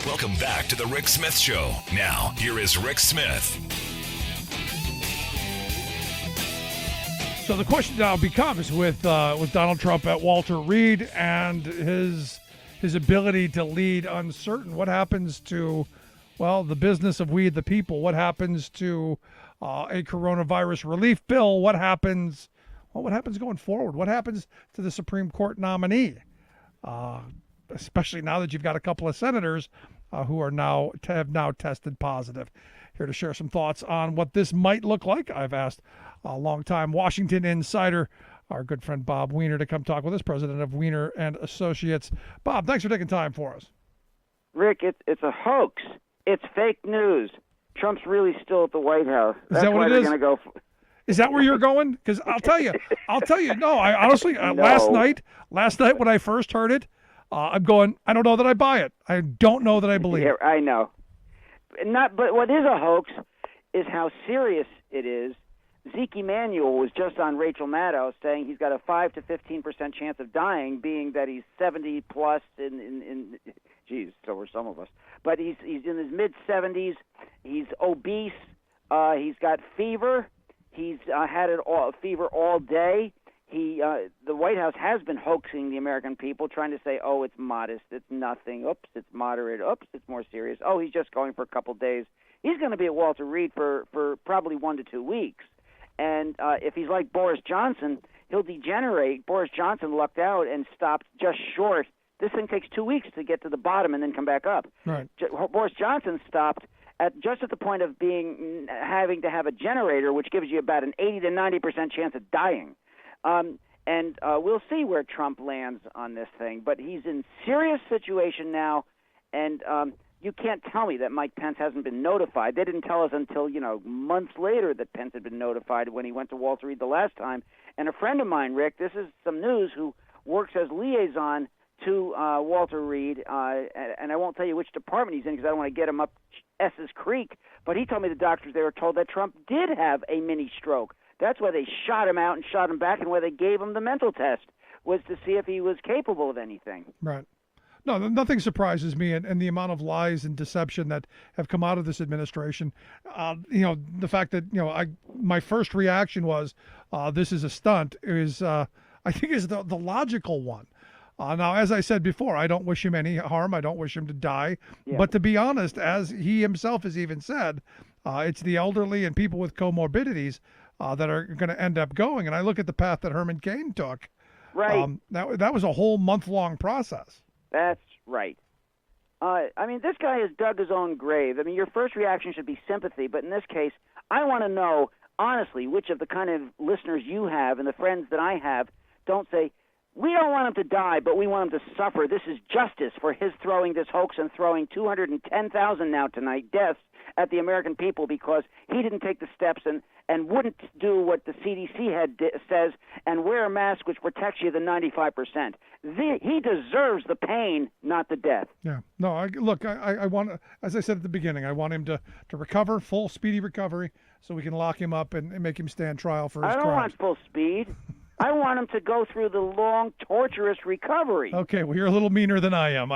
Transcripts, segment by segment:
Welcome back to the Rick Smith Show. Now, here is Rick Smith. So the question now becomes with Donald Trump at Walter Reed and his ability to lead uncertain. What happens to, well, the business of we the people? What happens to a coronavirus relief bill? What happens going forward? What happens to the Supreme Court nominee? Especially now that you've got a couple of senators who are have now tested positive. Here to share some thoughts on what this might look like, I've asked a longtime Washington insider, our good friend Bob Weiner, to come talk with us, president of Weiner and Associates. Bob, thanks for taking time for us. Rick, it's a hoax. It's fake news. Trump's really still at the White House. Is that what it is? Is that where you're going? Because I'll tell you. No, I honestly, No. last night when I first heard it, I'm going, I don't know that I buy it. I don't know that I believe it. Yeah, I know. But what is a hoax is how serious it is. Zeke Emanuel was just on Rachel Maddow saying he's got a 5 to 15% chance of dying, being that he's 70 plus geez, so were some of us. But he's in his mid 70s. He's obese. He's got fever. He's had fever all day. The White House has been hoaxing the American people, trying to say, oh, it's modest, it's nothing. Oops, it's moderate. Oops, it's more serious. Oh, he's just going for a couple days. He's going to be at Walter Reed for probably 1 to 2 weeks. And if he's like Boris Johnson, he'll degenerate. Boris Johnson lucked out and stopped just short. This thing takes 2 weeks to get to the bottom and then come back up. Right. Boris Johnson stopped just at the point of having to have a generator, which gives you about an 80 to 90% chance of dying. And we'll see where Trump lands on this thing. But he's in serious situation now, and you can't tell me that Mike Pence hasn't been notified. They didn't tell us until, months later that Pence had been notified when he went to Walter Reed the last time. And a friend of mine, Rick, this is some news, who works as liaison to Walter Reed, and I won't tell you which department he's in because I don't want to get him up S's Creek, but he told me the doctors, they were told that Trump did have a mini stroke. That's why they shot him out and shot him back, and why they gave him the mental test was to see if he was capable of anything. Right. No, nothing surprises me, and the amount of lies and deception that have come out of this administration. The fact that my first reaction was this is a stunt is I think is the logical one. Now, as I said before, I don't wish him any harm. I don't wish him to die. Yeah. But to be honest, as he himself has even said, it's the elderly and people with comorbidities that are going to end up going. And I look at the path that Herman Cain took. Right. That was a whole month-long process. That's right. This guy has dug his own grave. Your first reaction should be sympathy, but in this case, I want to know, honestly, which of the kind of listeners you have and the friends that I have don't say, we don't want him to die, but we want him to suffer. This is justice for his throwing this hoax and throwing 210,000 now tonight deaths at the American people because he didn't take the steps and wouldn't do what the CDC says and wear a mask which protects you the 95%. He deserves the pain, not the death. Yeah. No, I want, as I said at the beginning, I want him to recover, full speedy recovery, so we can lock him up and make him stand trial for his crimes. I don't want full speed. I want him to go through the long, torturous recovery. Okay, well, you're a little meaner than I am.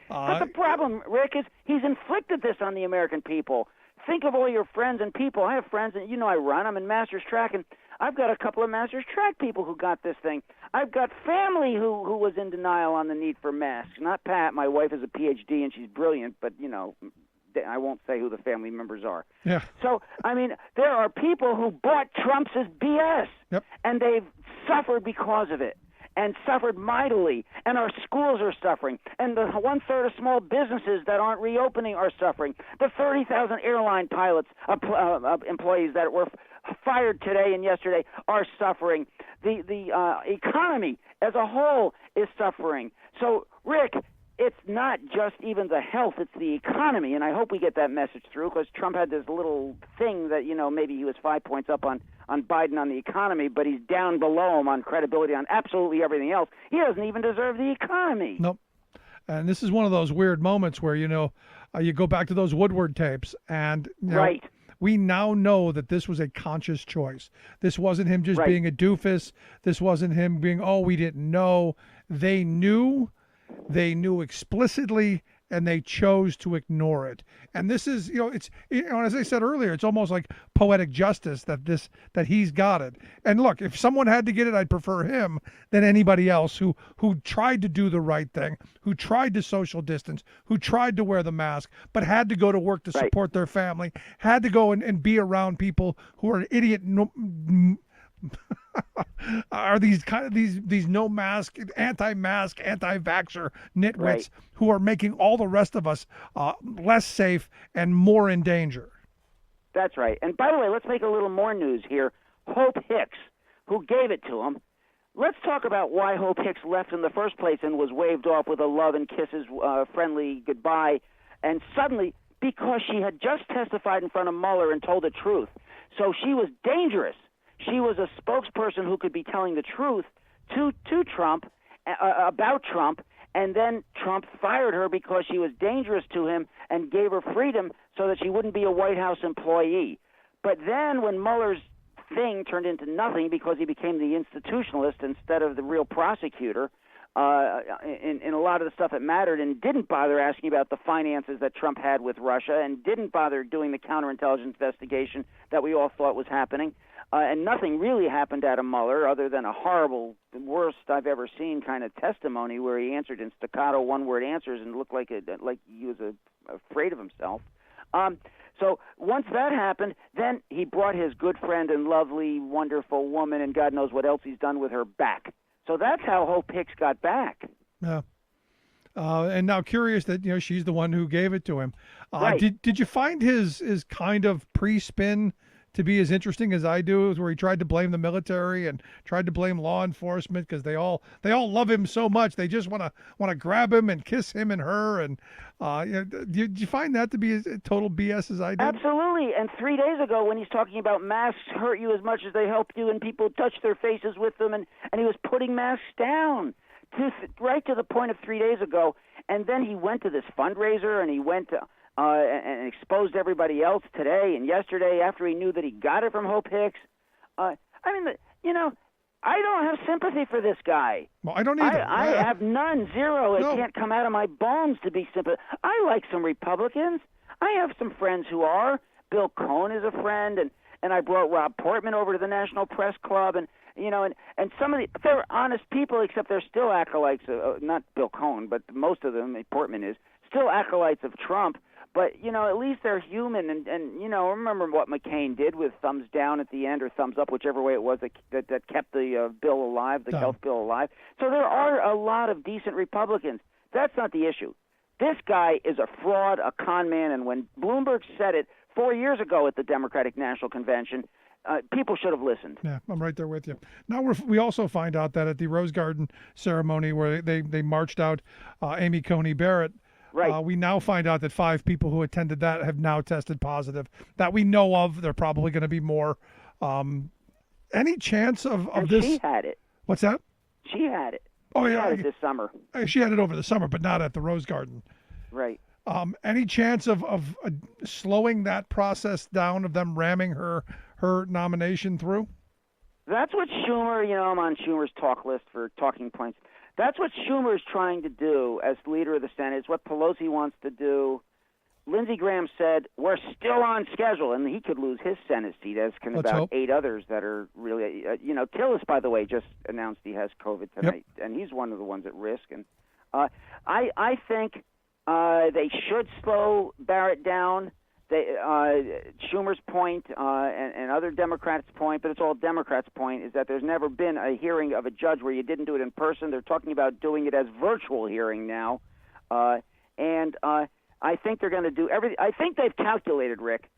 But the problem, Rick, is he's inflicted this on the American people. Think of all your friends and people. I have friends, and I run. I'm in Masters Track, and I've got a couple of Masters Track people who got this thing. I've got family who was in denial on the need for masks. Not Pat. My wife is a PhD, and she's brilliant, but, I won't say who the family members are. Yeah. So, there are people who bought Trump's BS, yep. And they've suffered because of it, and suffered mightily, and our schools are suffering, and the 1/3 of small businesses that aren't reopening are suffering. The 30,000 airline pilots, employees that were fired today and yesterday are suffering. The economy as a whole is suffering. So, Rick, it's not just even the health, it's the economy, and I hope we get that message through because Trump had this little thing that, maybe he was 5 points up on Biden on the economy, but he's down below him on credibility on absolutely everything else. He doesn't even deserve the economy. Nope. And this is one of those weird moments where, you go back to those Woodward tapes and right. We now know that this was a conscious choice. This wasn't him just being a doofus. This wasn't him being, we didn't know. They knew they knew explicitly and they chose to ignore it. And this is, it's, as I said earlier, it's almost like poetic justice that he's got it. And look, if someone had to get it, I'd prefer him than anybody else who tried to do the right thing, who tried to social distance, who tried to wear the mask, but had to go to work to support their family, had to go and be around people who are idiot. Are these no mask, anti-mask, anti-vaxxer nitwits who are making all the rest of us less safe and more in danger? That's right. And by the way, let's make a little more news here. Hope Hicks, who gave it to him. Let's talk about why Hope Hicks left in the first place and was waved off with a love and kisses, friendly goodbye, and suddenly, because she had just testified in front of Mueller and told the truth. So she was dangerous. She was a spokesperson who could be telling the truth to Trump about Trump, and then Trump fired her because she was dangerous to him and gave her freedom so that she wouldn't be a White House employee. But then when Mueller's thing turned into nothing because he became the institutionalist instead of the real prosecutor in a lot of the stuff that mattered, and didn't bother asking about the finances that Trump had with Russia, and didn't bother doing the counterintelligence investigation that we all thought was happening. And nothing really happened out of Mueller other than a horrible, worst I've ever seen kind of testimony where he answered in staccato one-word answers and looked like he was afraid of himself. So once that happened, then he brought his good friend and lovely, wonderful woman, and God knows what else he's done with her, back. So that's how Hope Hicks got back. Yeah. And now curious that she's the one who gave it to him. Right. Did you find his kind of pre-spin to be as interesting as I do, where he tried to blame the military and tried to blame law enforcement because they all love him so much they just want to grab him and kiss him and her, and did you find that to be as total BS as I did? Absolutely. And 3 days ago when he's talking about masks hurt you as much as they help you and people touch their faces with them, and he was putting masks down right to the point of 3 days ago, and then he went to this fundraiser and he went to and exposed everybody else today and yesterday after he knew that he got it from Hope Hicks. I don't have sympathy for this guy. Well, I don't either. I have none, zero. No. It can't come out of my bones to be sympathetic. I like some Republicans. I have some friends who are. Bill Cohn is a friend, and I brought Rob Portman over to the National Press Club, and some of they're honest people, except they're still acolytes, not Bill Cohn, but most of them, Portman is, still acolytes of Trump. But, at least they're human. And remember what McCain did with thumbs down at the end or thumbs up, whichever way it was that kept the bill alive, the health bill alive. So there are a lot of decent Republicans. That's not the issue. This guy is a fraud, a con man. And when Bloomberg said it 4 years ago at the Democratic National Convention, people should have listened. Yeah, I'm right there with you. Now we also find out that at the Rose Garden ceremony where they marched out Amy Coney Barrett, right. We now find out that 5 people who attended that have now tested positive that we know of. There are probably going to be more. Any chance of this? She had it. What's that? She had it. Oh, she yeah. had it this summer. She had it over the summer, but not at the Rose Garden. Right. Any chance of slowing that process down, of them ramming her nomination through? That's what Schumer, I'm on Schumer's talk list for talking points. That's what Schumer is trying to do as leader of the Senate. It's what Pelosi wants to do. Lindsey Graham said, we're still on schedule, and he could lose his Senate seat, as can Let's about hope. 8 others that are really, Tillis, by the way, just announced he has COVID tonight, and he's one of the ones at risk. And I think they should slow Barrett down. Schumer's point and other Democrats' point, but it's all Democrats' point, is that there's never been a hearing of a judge where you didn't do it in person. They're talking about doing it as virtual hearing now. And I think they're going to do everything. I think they've calculated, Rick.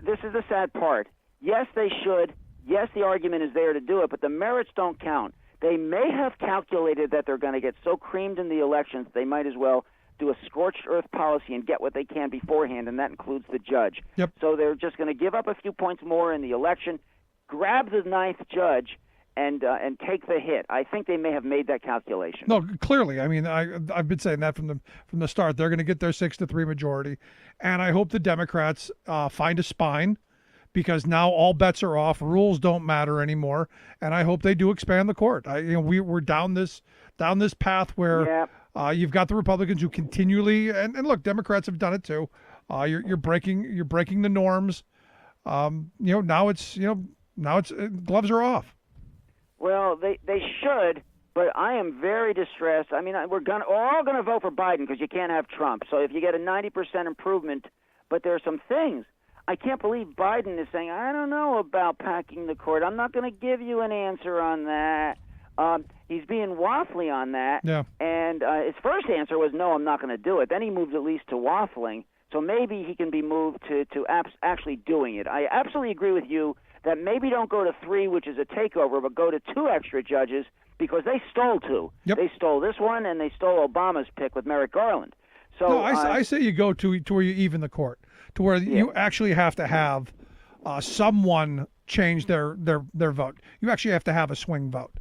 This is the sad part. Yes, they should. Yes, the argument is there to do it, but the merits don't count. They may have calculated that they're going to get so creamed in the elections they might as well do a scorched earth policy and get what they can beforehand, and that includes the judge. Yep. So they're just going to give up a few points more in the election, grab the 9th judge, and take the hit. I think they may have made that calculation. No, clearly. I mean, I've been saying that from the start. They're going to get their 6-3 majority, and I hope the Democrats find a spine, because now all bets are off. Rules don't matter anymore, and I hope they do expand the court. We're down this path where. Yeah. You've got the Republicans who continually and look, Democrats have done it too. You're breaking the norms. Now it's gloves are off. Well, they should, but I am very distressed. I mean, we're all gonna vote for Biden because you can't have Trump. So if you get a 90% improvement, but there are some things. I can't believe Biden is saying, I don't know about packing the court. I'm not going to give you an answer on that. He's being waffly on that. Yeah. And his first answer was, no, I'm not going to do it. Then he moved at least to waffling. So maybe he can be moved to actually doing it. I absolutely agree with you that maybe don't go to 3, which is a takeover, but go to 2 extra judges because they stole 2. Yep. They stole this one, and they stole Obama's pick with Merrick Garland. So no, I say you go to where you even the court, to where you actually have to have someone change their vote. You actually have to have a swing vote.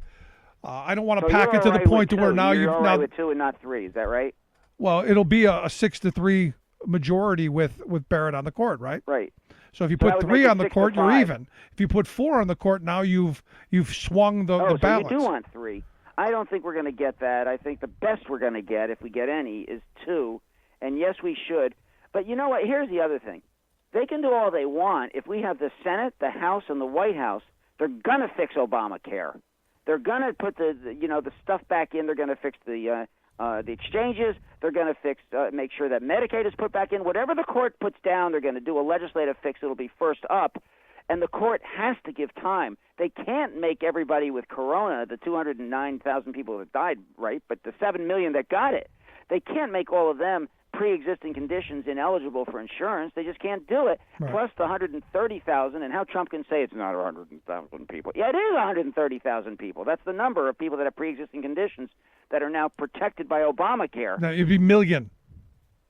I don't want to pack it to the point to where now you're you've all now. right with 2 and not 3. Is that right? Well, it'll be a 6-3 majority with Barrett on the court, right? Right. So if you So that put would 3 make it on the 6 to court, you're 5. even. If you put 4 on the court, now you've swung the So balance. you do want 3. I don't think we're going to get that. I think the best we're going to get, if we get any, is 2. And yes, we should. But you know what? Here's the other thing. They can do all they want. If we have the Senate, the House, and the White House, they're going to fix Obamacare. They're going to put the stuff back in. They're going to fix the exchanges. They're going to make sure that Medicaid is put back in. Whatever the court puts down, they're going to do a legislative fix. It'll be first up. And the court has to give time. They can't make everybody with corona, the 209,000 people that died, right, but the 7 million that got it, they can't make all of them pre-existing conditions ineligible for insurance. They just can't do it. Right. Plus the 130,000, and how Trump can say it's not 100,000 people. Yeah, it is 130,000 people. That's the number of people that have pre-existing conditions that are now protected by Obamacare. No, it'd be million.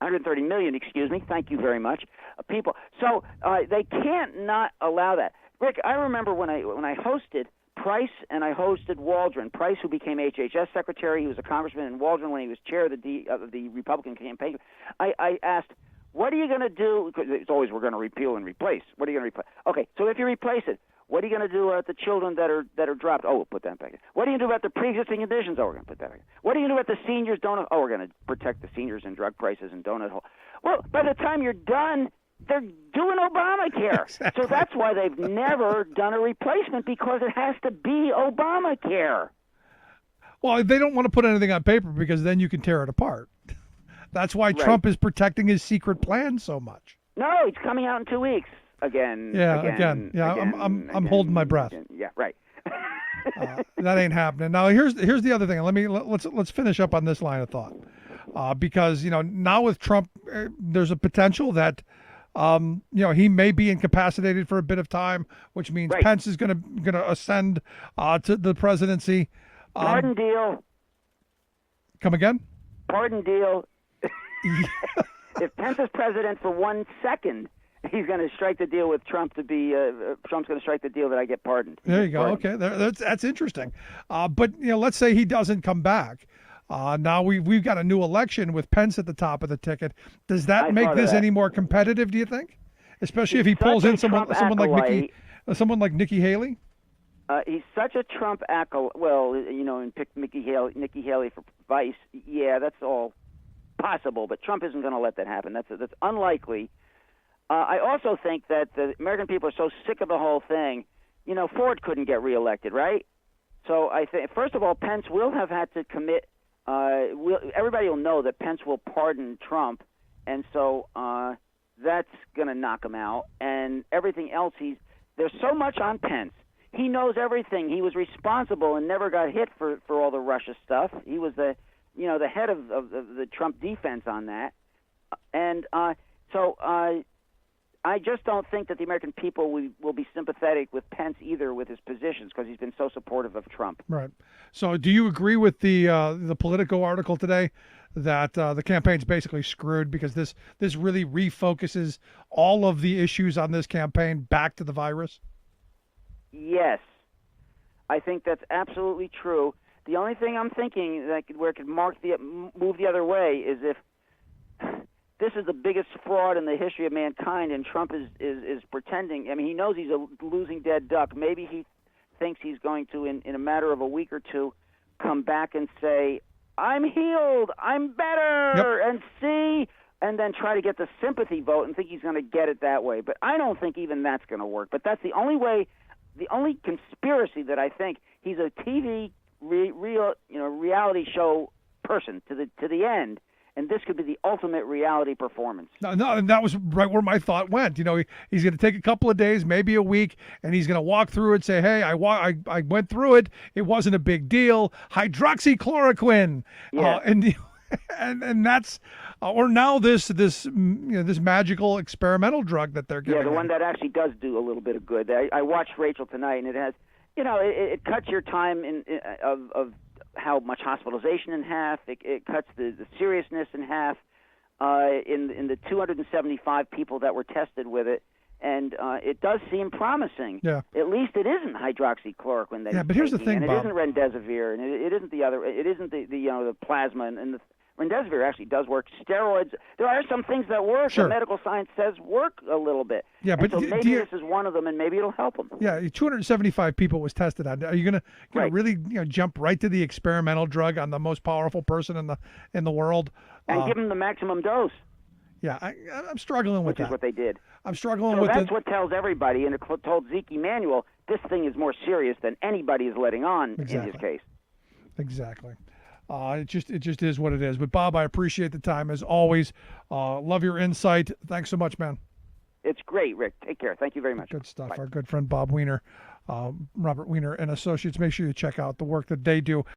130 million, excuse me. Thank you very much, people. So they can't not allow that. Rick, I remember when I hosted Price and I hosted Waldron. Price, who became HHS secretary, he was a congressman, and Waldron, when he was chair of the Republican campaign, I asked, what are you going to do? Because it's always we're going to repeal and replace. What are you going to replace? Okay, so if you replace it, what are you going to do about the children that are dropped? Oh, we'll put that back in. What are you going to do about the pre-existing conditions? Oh, we're going to put that back in. What are you going to do about the seniors' donut? Oh, we're going to protect the seniors and drug prices and donut hole. Well, by the time you're done, they're doing Obamacare. Exactly. So that's why they've never done a replacement, because it has to be Obamacare. Well, they don't want to put anything on paper because then you can tear it apart. That's why Right. Trump is protecting his secret plan so much. No, it's coming out in 2 weeks. Again. Yeah, again. Yeah, I'm holding my breath. Again. Yeah, right. That ain't happening. Now here's the other thing. Let's finish up on this line of thought, because now with Trump, there's a potential that he may be incapacitated for a bit of time, which means Right. Pence is gonna ascend to the presidency. Pardon deal. Come again? Pardon deal. If Pence is president for 1 second, he's going to strike the deal with Trump to be. Trump's going to strike the deal that I get pardoned. There you go. Pardoned. Okay, that's interesting. But let's say he doesn't come back. Now we've got a new election with Pence at the top of the ticket. Does that I make thought of this that. any more competitive? Do you think? Especially if he He's pulls such in a someone Trump someone like Nikki Haley. He's such a Trump acolyte. Well, and pick Nikki Haley for vice. Yeah, that's all possible. But Trump isn't going to let that happen. That's unlikely. I also think that the American people are so sick of the whole thing. Ford couldn't get reelected, right? So I think, first of all, Pence will have had to commit. Everybody will know that Pence will pardon Trump, and so that's going to knock him out. And everything else, there's so much on Pence. He knows everything. He was responsible and never got hit for all the Russia stuff. He was the head of the Trump defense on that, and so I just don't think that the American people will be sympathetic with Pence either with his positions, because he's been so supportive of Trump. Right. So do you agree with the Politico article today that the campaign's basically screwed because this really refocuses all of the issues on this campaign back to the virus? Yes, I think that's absolutely true. The only thing I'm thinking where it could move the other way is if this is the biggest fraud in the history of mankind, and Trump is pretending. I mean, he knows he's a losing dead duck. Maybe he thinks he's going to, in a matter of a week or two, come back and say, I'm healed, I'm better, and see, and then try to get the sympathy vote and think he's going to get it that way. But I don't think even that's going to work. But that's the only way, the only conspiracy that I think he's a TV reality show person to the end. And this could be the ultimate reality performance. No, and that was right where my thought went. He's going to take a couple of days, maybe a week, and he's going to walk through it, say, "Hey, I went through it. It wasn't a big deal. Hydroxychloroquine." Yeah. And that's or now this magical experimental drug that they're giving. Yeah, the one that actually does do a little bit of good. I watched Rachel tonight, and it has, it cuts your time of how much hospitalization in half. It cuts the seriousness in half in the 275 people that were tested with it, and it does seem promising. Yeah. At least it isn't hydroxychloroquine that. Yeah, but here's the thing, and Bob. it isn't remdesivir, and it isn't the other. It isn't the plasma, and the remdesivir actually does work. Steroids. There are some things that work. Sure. The medical science says work a little bit. Yeah, and but so maybe this is one of them, and maybe it'll help them. Yeah, 275 people was tested on. Are you going to Right. really jump right to the experimental drug on the most powerful person in the world? And give them the maximum dose. Yeah, I'm struggling with Which is that. what they did. I'm struggling So with that's what tells everybody, and it told Zeke Emanuel, this thing is more serious than anybody is letting on in his case. Exactly. It just is what it is. But Bob, I appreciate the time as always. Love your insight. Thanks so much, man. It's great, Rick. Take care. Thank you very much. Good stuff. Bye. Our good friend Bob Weiner, Robert Weiner and Associates. Make sure you check out the work that they do.